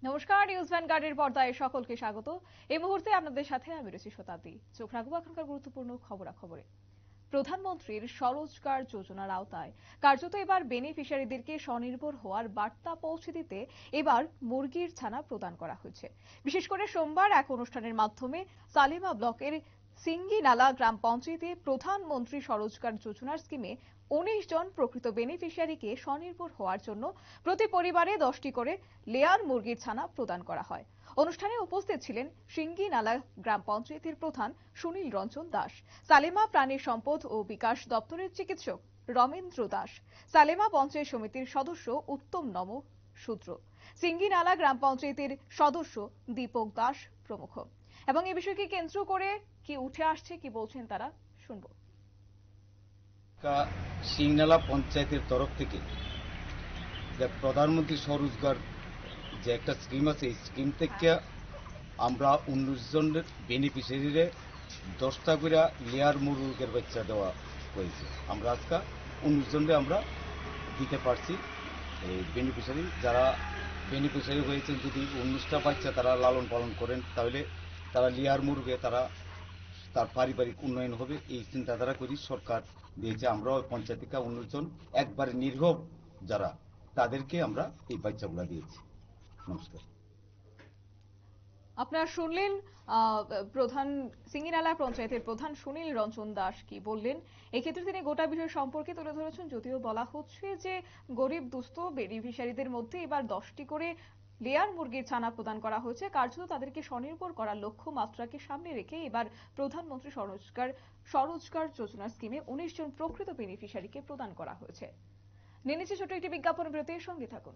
নমস্কার, নিউজ ভ্যানগার্ডের পর্দায় সকলকে স্বাগত। এই মুহূর্তে আপনাদের সাথে আমি রয়েছি শতাব্দী। চোখ রাখবো এখনকার গুরুত্বপূর্ণ খবরাখবরে। প্রধানমন্ত্রীর স্বরোজগার যোজনার আওতায় কার্যত এবার বেনিফিশিয়ারিদেরকে স্বনির্ভর হওয়ার বার্তা পৌঁছে দিতে এবার মুরগির ছানা প্রদান করা হয়েছে। বিশেষ করে সোমবার এক অনুষ্ঠানের মাধ্যমে সালেমা ব্লকের সিঙ্গিনালা গ্রাম পঞ্চায়েতে প্রধানমন্ত্রী স্বরোজগার যোজনার স্কিমে ১৯ জন প্রকৃত বেনিফিশিয়ারিকে স্বনির্ভর হওয়ার জন্য প্রতি পরিবারে 10টি করে লেয়ার মুরগির ছানা প্রদান করা হয়। অনুষ্ঠানে উপস্থিত ছিলেন সিঙ্গিনালা গ্রাম পঞ্চায়েতের প্রধান সুনীল রঞ্জন দাস, সালেমা প্রাণী সম্পদ ও বিকাশ দপ্তরের চিকিৎসক রমেন্দ্র দাস, সালেমা পঞ্চায়েত সমিতির সদস্য উত্তম নম শূদ্র, সিঙ্গিনালা গ্রাম পঞ্চায়েতের সদস্য দীপক দাস প্রমুখ। এবং এই বিষয়কে কেন্দ্র করে কি উঠে আসছে, কি বলছেন তারা, শুনবো। সিংনালা পঞ্চায়েতের তরফ থেকে যে প্রধানমন্ত্রী স্বরোজগার যে একটা স্কিম আছে, এই স্কিম থেকে আমরা 19 জনের বেনিফিশিয়ারিরে 10টা করে লেয়ার মুরগের বাচ্চা দেওয়া হয়েছে। আমরা আজকে 19 জনকে আমরা দিতে পারছি। এই বেনিফিশিয়ারি যারা বেনিফিশিয়ারি হয়েছেন, যদি 19টা বাচ্চা তারা লালন পালন করেন, তাহলে তারা লেয়ার মুরগে তার পারিবারিক উন্নয়ন হবে, এই চিন্তাধারা করি সরকার দিয়েছে। আমরাও পঞ্চায়েত থেকে 19 জন একবারে নির্ভর যারা, তাদেরকে আমরা এই বাচ্চাগুলা দিয়েছি। নমস্কার। আপনারা শুনলেন প্রধান সিঙ্গিনালা পঞ্চায়েতের প্রধান সুনীল রঞ্জন দাস কি বললেন। এক্ষেত্রে তিনি গোটা বিষয় সম্পর্কে তুলে ধরেছেন। যদিও বলা হচ্ছে যে গরিব দুস্থ বেনিফিশিয়ারিদের মধ্যে এবার 10টি করে লেয়ার মুরগির ছানা প্রদান করা হয়েছে। কার্যত তাদেরকে স্বনির্ভর করার লক্ষ্যমাত্রাকে সামনে রেখে এবার প্রধানমন্ত্রী স্বরোজগার যোজনা স্কিমে 19 জন প্রকৃত বেনিফিশিয়ারিকে প্রদান করা হয়েছে। নিয়ে নিচ্ছে ছোট একটি বিজ্ঞাপন বিরতির সঙ্গে থাকুন।